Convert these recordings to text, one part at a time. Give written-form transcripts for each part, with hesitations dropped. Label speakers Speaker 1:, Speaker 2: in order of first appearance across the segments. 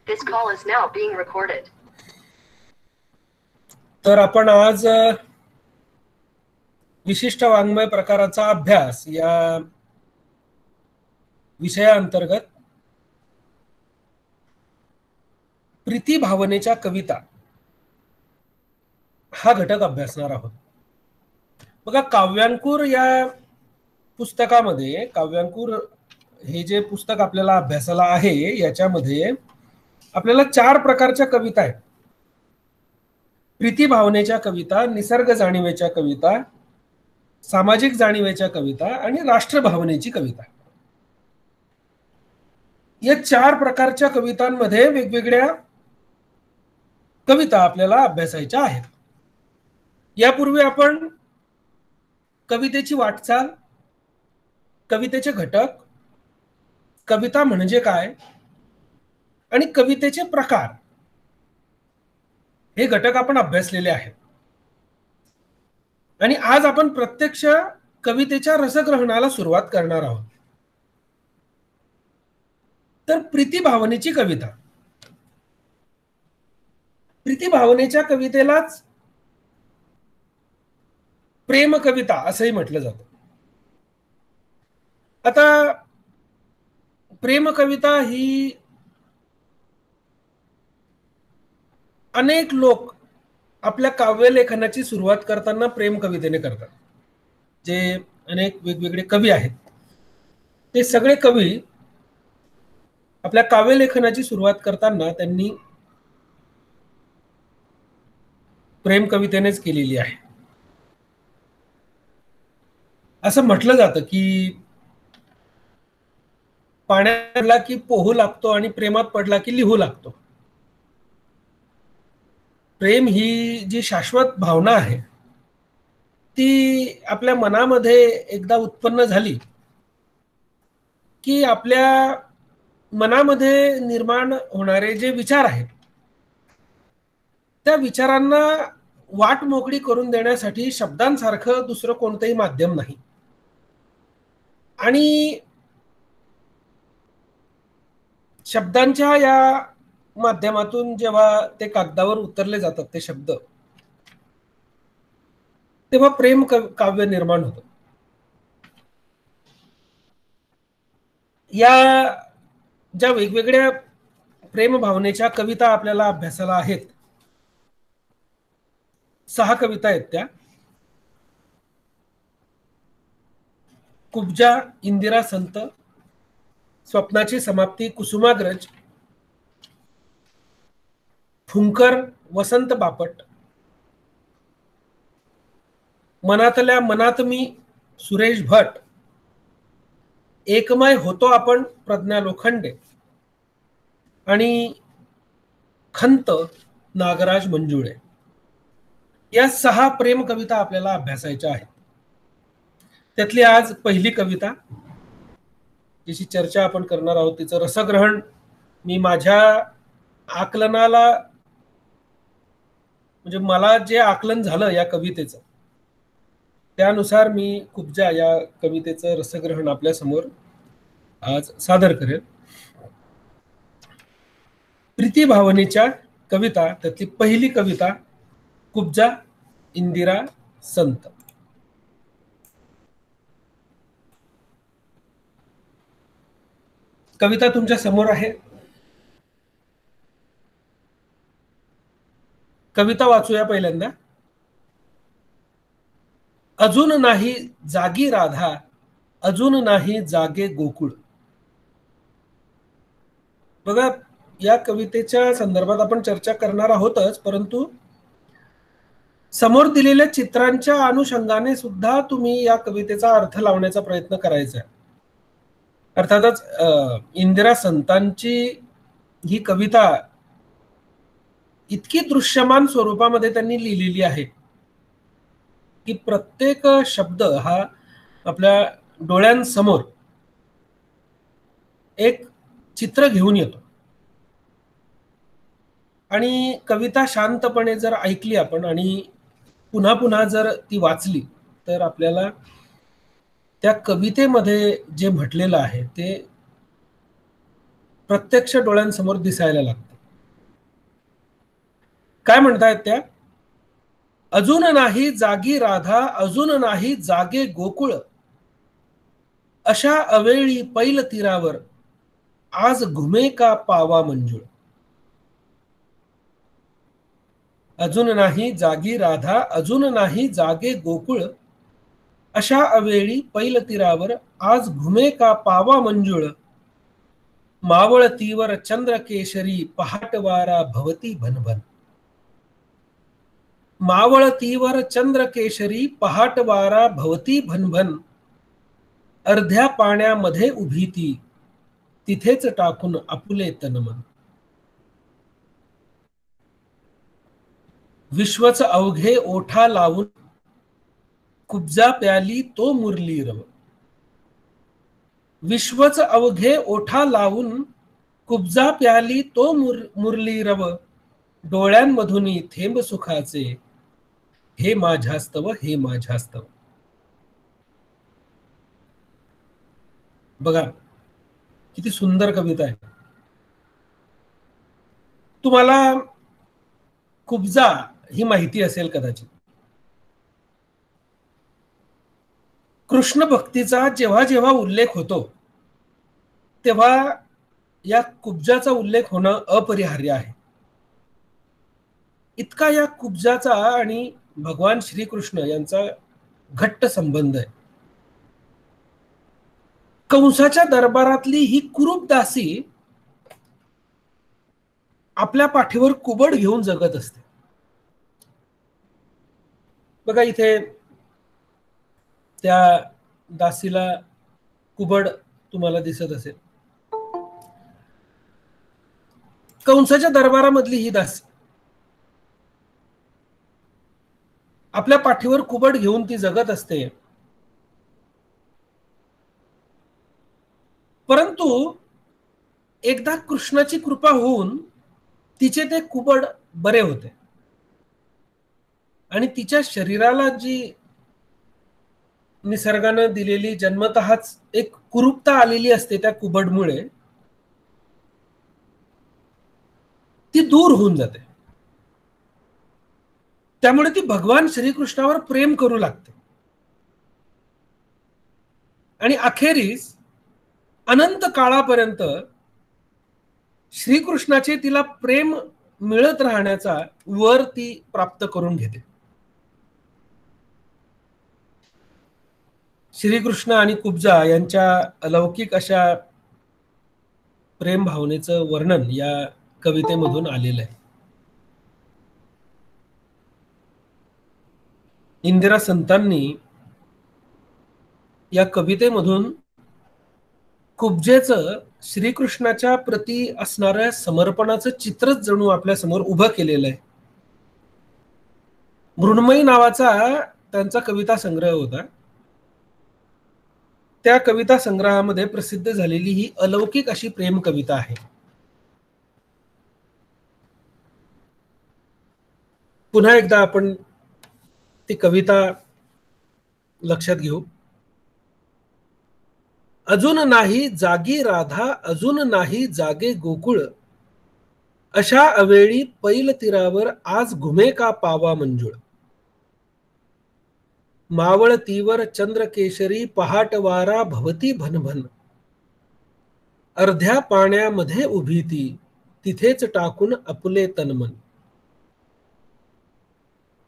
Speaker 1: This call is now being recorded.
Speaker 2: तर आपण आज विशिष्ट वाङ्मय प्रकाराचा अभ्यास या विषयाअंतर्गत प्रीती भावनेच्या कविता हा घटक अभ्यासणार आहोत. बघा, काव्यांकुर या पुस्तकामध्ये, काव्यांकुर हे जे पुस्तक आपल्याला अभ्यासाला आहे याच्यामध्ये आपल्याला 4 प्रकारच्या कविता आहेत. प्रीती भावनेच्या कविता, निसर्ग जाणीवेच्या कविता, सामाजिक जाणीवेच्या कविता आणि राष्ट्र भावनेची कविता. या 4 प्रकारच्या कवितांमध्ये वेगवेगळ्या कविता आपल्याला अभ्यासायच्या आहेत. यापूर्वी आपण कवितेची वाटचाल, कवितेचे घटक, कविता म्हणजे काय आणि कवितेचे प्रकार हे घटक आपण अभ्यासलेले आहेत. आणि आज आपण प्रत्यक्ष कवितेच्या रसग्रहणाला सुरुवात करणार आहोत. तर प्रीती भावनेची कविता. प्रीती भावनेच्या कवितेलाच प्रेम कविता असंही म्हटलं जातं. आता प्रेम कविता ही अनेक लोक आपल्या काव्यलेखनाची सुरुवात करताना प्रेम कवितेने करतात. जे अनेक वेगवेगळे कवी आहेत ते सगळे कवी आपल्या काव्यलेखनाची सुरुवात करताना त्यांनी प्रेम कवितेनेच केलेली आहे. असं म्हटलं जातं की पाण्यात पडला की पोहू लागतो आणि प्रेमात पडला की लिहू लागतो. प्रेम ही जी शाश्वत भावना आहे ती आपल्या मनामध्ये एकदा उत्पन्न झाली की आपल्या मनामध्ये निर्माण होणारे जे विचार आहेत त्या विचारांना वाट मोकळी करून देण्यासाठी शब्दांसारखं दुसरं कोणतंही माध्यम नाही. आणि शब्दांच्या या माध्यमातून जेव्हा ते कागदावर उतरले जातात ते शब्द, तेव्हा प्रेम काव्य निर्माण होतं. या ज्या वेगवेगळ्या प्रेम भावनेच्या कविता आपल्याला अभ्यासाला आहेत, 6 कविता आहेत त्या. कुब्जा, इंदिरा संत, स्वप्नाची समाप्ती, कुसुमाग्रज, फुंकर, वसंत बापट, मनातल्या मनात मी, सुरेश भट, एकमय होतो आपण, प्रज्ञा लोखंडे आणि खंत, नागराज मंजुळे. या 6 प्रेम कविता आपल्याला अभ्यासायच्या आहेत. त्यातली आज पहिली कविता जिची चर्चा आपण करणार आहोत, तिचं रसग्रहण मी माझ्या आकलनाला, म्हणजे मला जे आकलन झालं या कवितेचं त्यानुसार मी कुब्जा या कवितेचं रसग्रहण आपल्या समोर आज सादर करेल. प्रीती भावनेच्या कविता, त्यातली पहिली कविता कुब्जा, इंदिरा संत. कविता तुमच्या समोर आहे. कविता वाचूया पहिल्यांदा. अजून नाही जागी राधा, अजून नाही जागे गोकुळ. बघा, या कवितेच्या संदर्भात आपण चर्चा करणार आहोतच, परंतु समोर दिलेल्या चित्रांच्या अनुषंगाने सुद्धा तुम्ही या कवितेचा अर्थ लावण्याचा प्रयत्न करायचा आहे. अर्थातच इंदिरा संतांची ही कविता इतकी दृश्यमान स्वरूपामध्ये त्यांनी लिहिलेली आहे की प्रत्येक शब्द हा आपल्या डोळ्यांसमोर एक चित्र घेऊन येतो. आणि कविता शांतपणे जर ऐकली आपण आणि पुन्हा पुन्हा जर ती वाचली तर आपल्याला त्या कवितेमध्ये जे म्हटलेलं आहे ते प्रत्यक्ष डोळ्यांसमोर दिसायला लागतं. काय म्हणतायत त्या? अजून नाही जागी राधा, अजून नाही जागे गोकुळ, अशा अवेळी पैल तीरावर आज घुमे का पावा मंजुळ. अजून नाही जागी राधा, अजून नाही जागे गोकुळ, अशा अवेळी पैल तीरावर आज घुमे का पावा मंजुळ. मावळतीवर चंद्र केशरी पहाटवारा भवती भनभन. मावळतीवर चंद्र केशरी पहाटवारा भवती भनभन. अर्ध्या पाण्यामध्ये उभी ती, तिथेच टाकून आपुले तनमन. विश्वच अवघे ओठा लावून कुब्जा प्याली तो मुरली रव. विश्वच अवघे ओठा लावून कुब्जा प्याली तो मुरली रव. डोळ्यांमधून थेंब सुखाचे, हे माझ्यास्तव हे माझ्यास्तव. बघा किती सुंदर कविता आहे. तुम्हाला कुब्जा ही माहिती असेल कदाचित. कृष्ण भक्तीचा जेव्हा जेव्हा उल्लेख होतो तेव्हा या कुब्जाचा उल्लेख होणं अपरिहार्य आहे. इतका या कुब्जाचा आणि भगवान श्रीकृष्ण यांचा घट्ट संबंध आहे. कंसाच्या दरबारातली ही कुरूप दासी आपल्या पाठीवर कुबड घेऊन जगत असते. बघा इथे त्या दासीला कुबड तुम्हाला दिसत असेल. कंसाच्या दरबारामधली ही दासी आपल्या पाठीवर कुबड घेऊन ती जगत असते. परंतु एकदा कृष्णाची कृपा होऊन तिचे ते कुबड बरे होते आणि तिच्या शरीराला जी निसर्गानं दिलेली जन्मतःच एक कुरूपता आलेली असते त्या कुबडमुळे ती दूर होऊन जाते. त्यामुळे ती भगवान श्रीकृष्णावर प्रेम करू लागते आणि अखेरीस अनंत काळापर्यंत श्रीकृष्णाचे तिला प्रेम मिळत राहण्याचा वर ती प्राप्त करून घेते. श्रीकृष्ण आणि कुब्जा यांच्या अलौकिक अशा प्रेम भावनेचं वर्णन या कवितेमधून आलेलं आहे. इंदिरा संतांनी या कवितेमधून कुब्जेचं श्रीकृष्णाच्या प्रती असणाऱ्या समर्पणाचं चित्रच जणू आपल्या समोर उभं केलेलं आहे. मृण्मयी नावाचा त्यांचा कविता संग्रह होता. त्या कविता संग्रहामध्ये प्रसिद्ध झालेली ही अलौकिक अशी प्रेम कविता आहे. पुन्हा एकदा आपण ती कविता लक्षात घेऊ. अजून नाही जागी राधा, अजून नाही जागे गोकुळ, अशा अवेळी पैल तीरावर आज घुमे का पावा मंजुळ. मावळतीवर चंद्र केशरी पहाटवारा भवती भनभन. अर्ध्या पाण्यामध्ये उभी ती, तिथेच टाकून आपुले तनमन.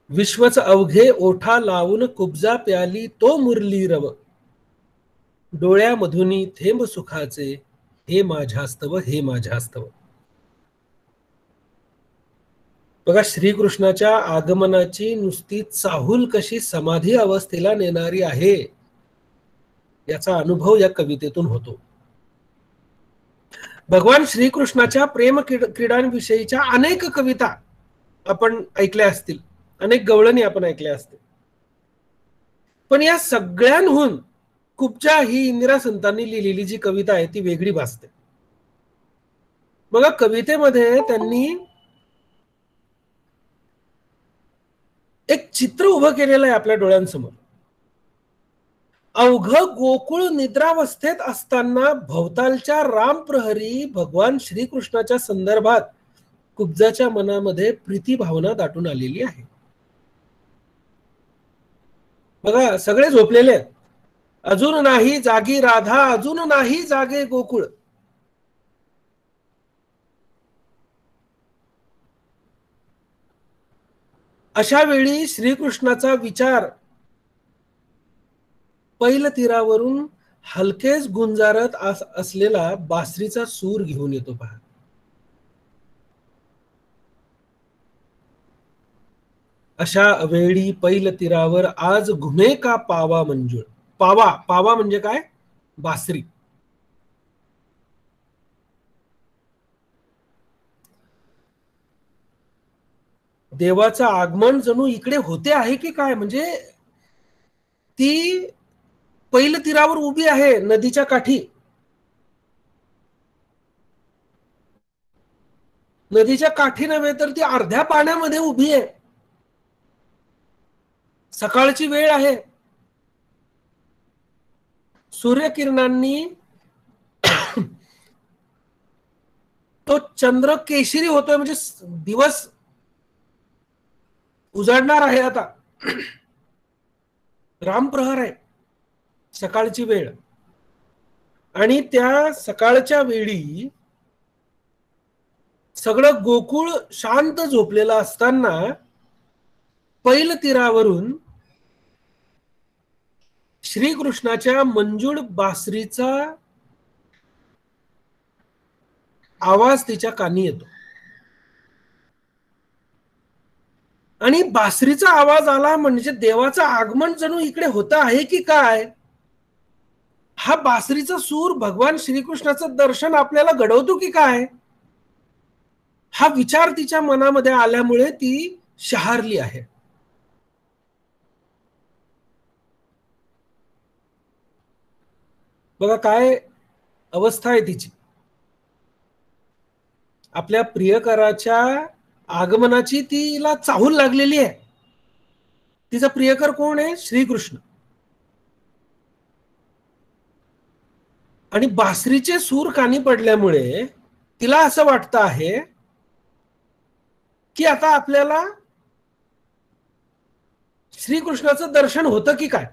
Speaker 2: विश्वच अवघे ओठा लावून कुब्जा प्याली तो मुरली रव. डोळ्यामधून थेंब सुखाचे, हे माझ्यास्तव हे माझ्यास्तव. बघा श्रीकृष्णाच्या आगमनाची नुसती चाहूल कशी समाधी अवस्थेला नेणारी आहे याचा अनुभव या कवितेतून होतो. भगवान श्रीकृष्णाच्या प्रेम क्रीडांविषयीच्या अनेक कविता आपण ऐकल्या असतील, अनेक गवळणी आपण ऐकल्या असतील, पण या सगळ्यांहून कुब्जा ही इंदिरा संतांनी लिहिलेली जी कविता आहे ती वेगळी भासते. बघा कवितेमध्ये त्यांनी एक चित्र उभं केलेलं आहे आपल्या डोळ्यांसमोर. अवघ गोकुळ निद्रावस्थेत असताना भवतालच्या राम प्रहरी भगवान श्रीकृष्णाच्या संदर्भात कुब्जाच्या मनामध्ये प्रीती भावना दाटून आलेली आहे. बघा, सगळे झोपलेले आहेत. अजून नाही जागी राधा, अजून नाही जागे गोकुळ. अशा वेळी श्रीकृष्णाचा विचार पैल तीरावरून हलकेच गुंजारत असलेला बासरीचा सूर घेऊन येतो पहा. अशा वेळी पैल तीरावर आज घुमे का पावा मंजुळ. पावा, पावा म्हणजे काय? बासरी. देवाचं आगमन जणू इकडे होते आहे की काय. म्हणजे ती पैल तीरावर उभी आहे, नदीच्या काठी. नदीच्या काठी नव्हे तर ती अर्ध्या पाण्यामध्ये उभी आहे. सकाळची वेळ आहे. सूर्यकिरणांनी तो चंद्र केशरी होतोय, म्हणजे दिवस उजाडणार आहे आता. रामप्रहर आहे, सकाळची वेळ. आणि त्या सकाळच्या वेळी सगळं गोकुळ शांत झोपलेलं असताना पैल तीरावरून श्रीकृष्णाच्या मंजूळ बासरीचा आवाज तिच्या कानी येतो. आणि बासरीचा आवाज आला म्हणजे देवाचं आगमन जणू इकडे होत आहे की काय. हा बासरीचा सूर भगवान श्रीकृष्णाचं दर्शन आपल्याला घडवतो की काय, हा विचार तिच्या मनामध्ये आल्यामुळे ती शहारली आहे. बघा काय अवस्था आहे तिची. आपल्या प्रियकराच्या आगमनाची तिला चाहूल लागलेली आहे. तिचा प्रियकर कोण आहे? श्रीकृष्ण. आणि बासरीचे सूर कानी पडल्यामुळे तिला असं वाटतं आहे की आता आपल्याला श्रीकृष्णाचं दर्शन होतं की काय.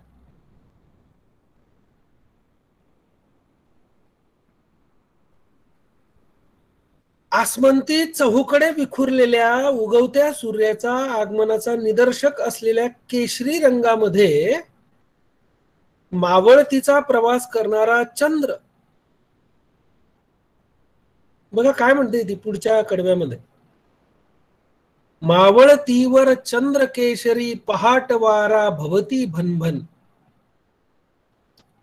Speaker 2: आसमंती चहूकडे विखुरलेल्या उगवत्या सूर्याचा आगमनाचा निदर्शक असलेल्या केशरी रंगामध्ये मावळतीचा प्रवास करणारा चंद्र. बघा काय म्हणते ती पुढच्या कडव्यामध्ये. मावळतीवर चंद्र केशरी पहाटवारा भवती भनभन.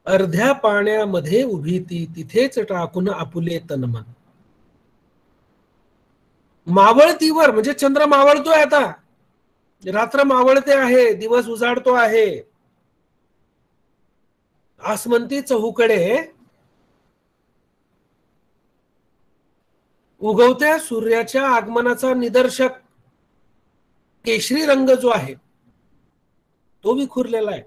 Speaker 2: अर्ध्या पाण्यामध्ये उभी ती तिथेच टाकून आपुले तनमन. मावळतीवर म्हणजे चंद्र मावळतोय आता. रात्र मावळते आहे, दिवस उजाडतो आहे. आसमंती चहूकडे उगवत्या सूर्याच्या आगमनाचा निदर्शक केशरी रंग जो आहे तो विखुरलेला आहे.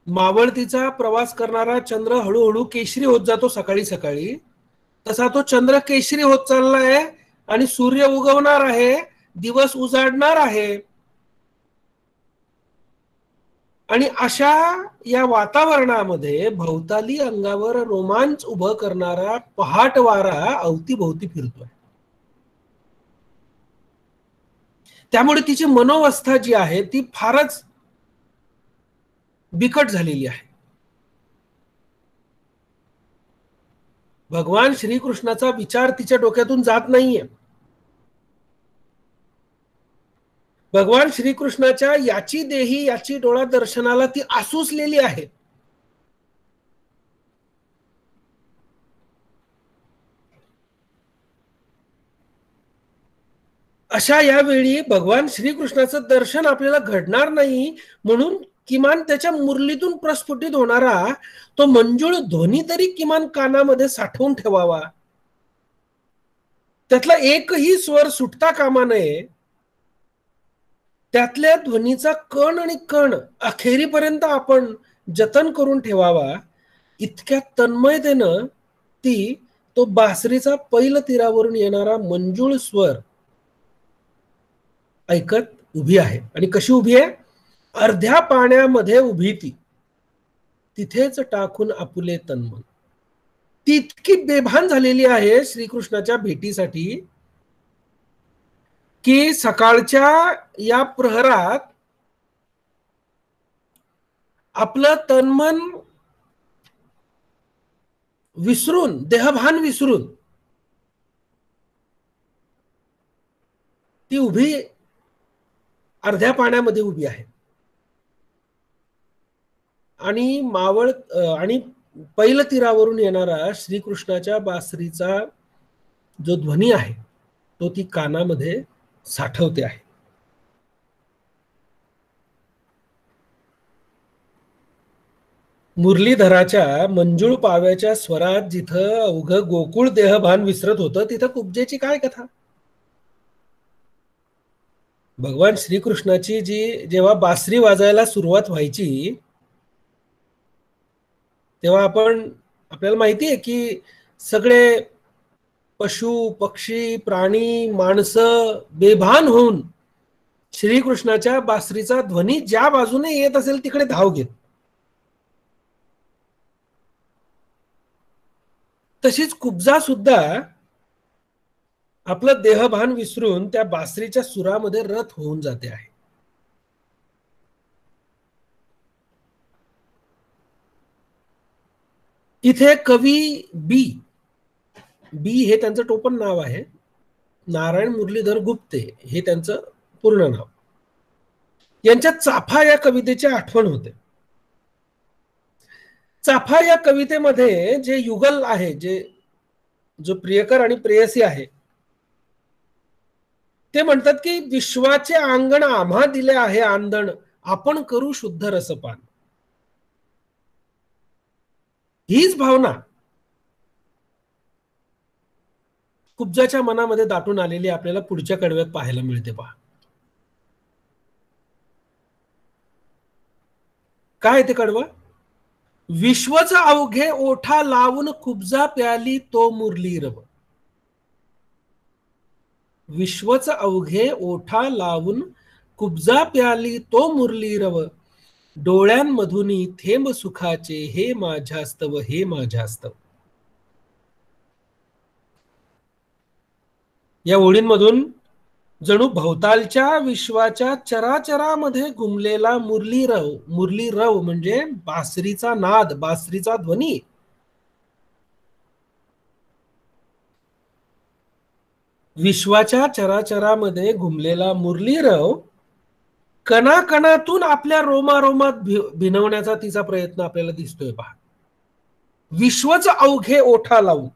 Speaker 2: मावळतीचा प्रवास करणारा चंद्र हळूहळू केशरी होत जातो. सकाळी सकाळी तसा तो चंद्र केशरी होत चाललाय आणि सूर्य उगवणार आहे, दिवस उजाडणार आहे. आणि अशा या वातावरणामध्ये भवताली अंगावर रोमांच उभं करणारा पहाट वारा अवतीभोवती फिरतोय. त्यामुळे तिची मनोवस्था जी आहे ती फारच बिकट झालेली आहे. भगवान श्रीकृष्णाचा विचार तिच्या डोक्यातून जात नाहीये. भगवान श्रीकृष्णाच्या याची देही याची डोळा दर्शनाला ती आसुसलेली आहे. अशा यावेळी भगवान श्रीकृष्णाचं दर्शन आपल्याला घडणार नाही म्हणून किमान त्याच्या मुरलीतून प्रस्फुटित होणारा तो मंजूळ ध्वनी तरी किमान कानामध्ये साठवून ठेवावा. त्यातला एकही स्वर सुटता कामा नये. त्यातल्या ध्वनीचा कण आणि कण अखेरीपर्यंत आपण जतन करून ठेवावा. इतक्या तन्मयतेनं ती तो बासरीचा पैल तीरावरून येणारा मंजुळ स्वर ऐकत उभी आहे. आणि कशी उभी आहे? अर्ध्या पाण्यामध्ये उभी ती, तिथेच टाकून आपुले तन्मन. ती इतकी बेभान झालेली आहे श्रीकृष्णाच्या भेटीसाठी की सकाळच्या या प्रहरात आपलं तन्मन विसरून, देहभान विसरून ती उभी अर्ध्या पाण्यामध्ये उभी आहे. आणि मावळ आणि पैल तीरावरून येणारा श्रीकृष्णाच्या बासरीचा जो ध्वनी आहे तो ती कानामध्ये साठवते आहे. मुरलीधराच्या मंजुळ पाव्याच्या स्वरात जिथं अवघं गोकुळ देहभान विसरत होतं, तिथं कुब्जेची काय कथा? भगवान श्रीकृष्णाची जेव्हा बासरी वाजायला सुरुवात व्हायची तेव्हा आपल्याला माहिती आहे की सगळे पशु, पक्षी, प्राणी, माणसं बेभान होऊन श्रीकृष्णाच्या बासरीचा ध्वनी ज्या बाजूने येत असेल तिकडे धाव घेत. तशीच कुब्जा सुद्धा आपलं देहभान विसरून त्या बासरीच्या सुरामध्ये रत होऊन जाते आहे. इथे कवी बी हे त्यांचं टोपण नाव आहे. नारायण मुरलीधर गुप्ते हे त्यांचं पूर्ण नाव. यांच्या चाफा या कवितेची आठवण होते. चाफा या कवितेमध्ये जे युगल आहे, जो प्रियकर आणि प्रेयसी आहे, ते म्हणतात की विश्वाचे अंगण आम्हा दिले आहे आंदण, आपण करू शुद्ध रसपान. हीच भावना कुब्जाच्या मनामध्ये दाटून आलेली आपल्याला पुढच्या कडव्यात पाहायला मिळते. पहा काय ते कडवं. विश्वच अवघे ओठा लावून कुब्जा प्याली तो मुरली रव. विश्वच अवघे ओठा लावून कुब्जा प्याली तो मुरली रव, डोळ्यांमधून थेंब सुखाचे हे माझ्यास्तव, हे माझ्यास्तव. या ओळींमधून जणू भोवतालच्या विश्वाच्या चराचरामध्ये घुमलेला मुरलीरव म्हणजे बासरीचा नाद, बासरीचा ध्वनी विश्वाच्या चराचरामध्ये घुमलेला मुरलीरव कणाकणातून आपल्या रोमारोमात भिनवण्याचा तिचा प्रयत्न आपल्याला दिसतोय. पहा, विश्वच अवघे ओठा लावून,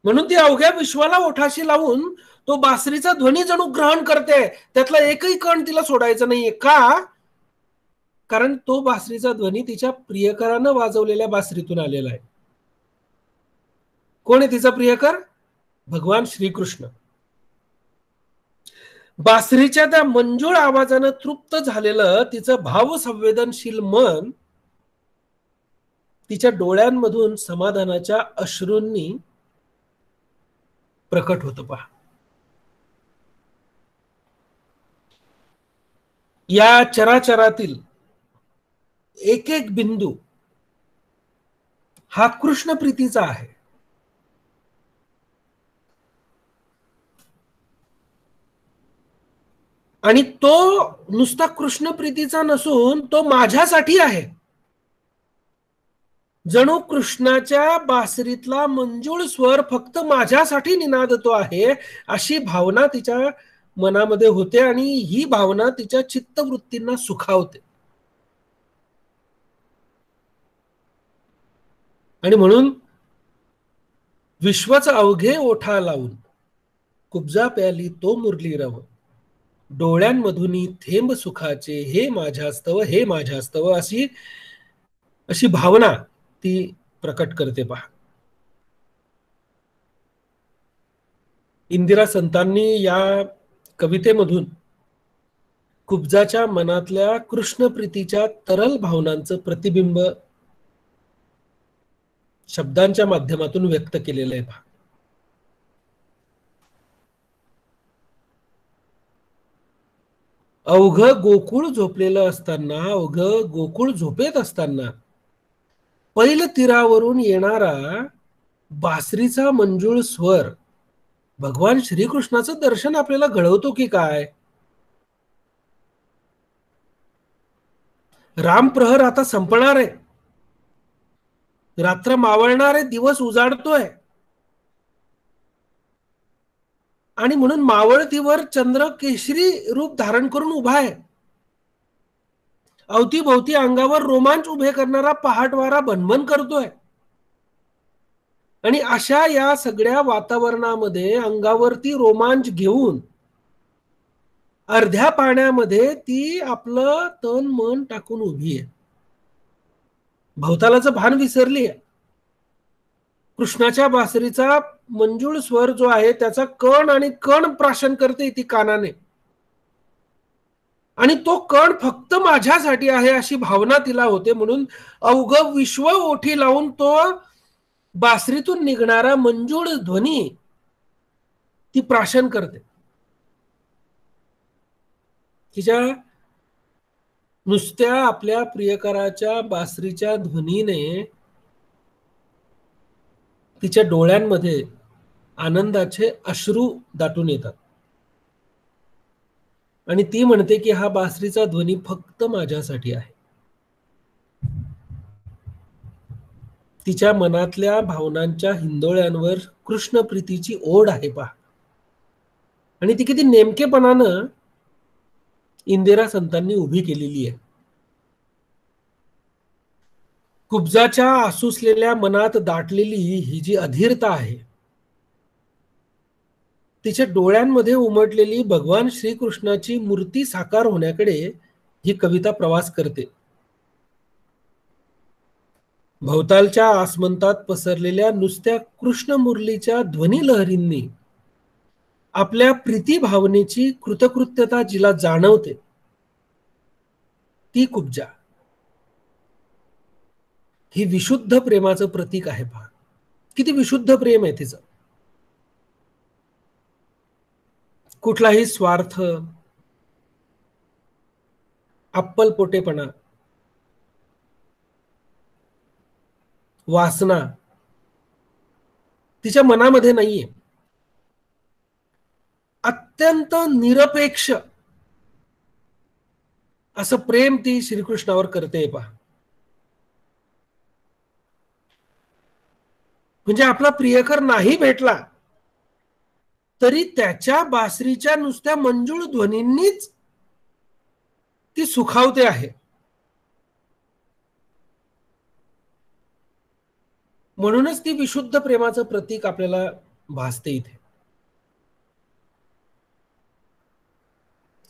Speaker 2: म्हणून ती अवघ्या विश्वाला ओठाशी लावून तो बासरीचा ध्वनी जणू ग्रहण करते. त्यातला एकही कण तिला सोडायचा नाहीये. का? कारण तो बासरीचा ध्वनी तिच्या प्रियकरानं वाजवलेल्या बासरीतून आलेला आहे. कोण आहे तिचा प्रियकर? भगवान श्रीकृष्ण. बासरीच्या त्या मंजूळ आवाजानं तृप्त झालेलं तिचं भावसंवेदनशील मन तिच्या डोळ्यांमधून समाधानाच्या अश्रूंनी प्रकट होतं. पहा, या चराचरातील एक एक बिंदू हा कृष्ण प्रीतीचा आहे. आणि तो नुसता कृष्ण प्रीतीचा नसून तो माझ्यासाठी आहे. जणू कृष्णाच्या बासरीतला मंजूळ स्वर फक्त माझ्यासाठी निनादतो आहे अशी भावना तिच्या मनामध्ये होते आणि ही भावना तिच्या चित्तवृत्तींना सुखावते. आणि म्हणून विश्वच अवघे ओठा लावून कुब्जा प्याली तो मुरलीरव, डोळ्यांमधून थेंब सुखाचे हे माझ्यास्तव, हे माझ्यास्तव अशी भावना ती प्रकट करते. पहा, इंदिरा संतांनी या कवितेमधून कुब्जाच्या मनातल्या कृष्ण प्रीतीच्या तरल भावनांचं प्रतिबिंब शब्दांच्या माध्यमातून व्यक्त केलेलं आहे. पहा, अवघं गोकुळ झोपलेलं असताना, अवघं गोकुळ झोपेत असताना पैल तीरावरून येणारा बासरीचा मंजूळ स्वर भगवान श्रीकृष्णाचं दर्शन आपल्याला घडवतो की काय? रामप्रहर आता संपणार आहे, रात्र मावळणार आहे, दिवस उजाडतोय आणि म्हणून मावळतीवर चंद्र केशरी रूप धारण करून उभा आहे. अवतीभोवती अंगावर रोमांच उभे करणारा पहाटवारा भनभन करतोय आणि अशा या सगळ्या वातावरणामध्ये अंगावरती रोमांच घेऊन अर्ध्या पाण्यामध्ये ती आपलं तन मन टाकून उभी आहे. भवतालाचं भान विसरली आहे. कृष्णाच्या बासरीचा मंजूळ स्वर जो आहे त्याचा कण आणि कण प्राशन करते ती कानाने, आणि तो कण फक्त माझ्यासाठी आहे अशी भावना तिला होते. म्हणून अवघं विश्व ओठी लावून तो बासरीतून निघणारा मंजूळ ध्वनी ती प्राशन करते. तिच्या नुसत्या आपल्या प्रियकराच्या बासरीच्या ध्वनीने तिच्या डोळ्यांमध्ये आनंदाचे अश्रू दाटून येतात आणि ती म्हणते की हा बासरीचा ध्वनी फक्त माझ्यासाठी आहे. तिच्या मनातल्या भावनांच्या हिंदोळ्यांवर कृष्ण प्रीतीची ओढ आहे. पहा, आणि ती किती नेमकेपणानं इंदिरा संतांनी उभी केलेली आहे. कुब्जाच्या आसुसलेल्या मनात दाटलेली ही जी अधीरता आहे, तिच्या डोळ्यांमध्ये उमटलेली भगवान श्रीकृष्णाची मूर्ती साकार होण्याकडे ही कविता प्रवास करते. भवतालच्या आसमंतात पसरलेल्या नुसत्या कृष्ण मुरलीच्या ध्वनी लहरींनी आपल्या प्रीती भावनेची कृतकृत्यता जिला जाणवते ती कुब्जा ही विशुद्ध प्रेमाचं प्रतीक आहे. पहा, किती विशुद्ध प्रेम आहे तिचं. कुठलाही स्वार्थ, अप्पलपोटेपणा, वासना तिच्या मनामध्ये नाहीये. अत्यंत निरपेक्ष असं प्रेम ती श्रीकृष्णावर करते. पहा, म्हणजे आपला प्रियकर नाही भेटला तरी त्याच्या बासरीच्या नुसत्या मंजूळ ध्वनींनीच ती सुखावते आहे. म्हणूनच ती विशुद्ध प्रेमाचं प्रतीक आपल्याला भासते इथे.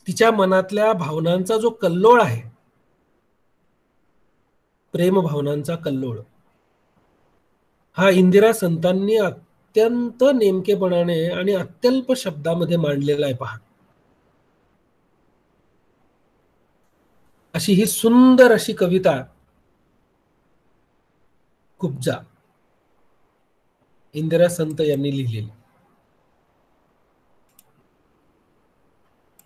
Speaker 2: तिच्या मनातल्या भावनांचा जो कल्लोळ आहे, प्रेम भावनांचा कल्लोळ, हा इंदिरा संतांनी अत्यंत नेमकेपणाने आणि अत्यल्प शब्दामध्ये मांडलेला आहे. पहा, अशी ही सुंदर अशी कविता कुब्जा इंदिरा संत यांनी लिहिलेली.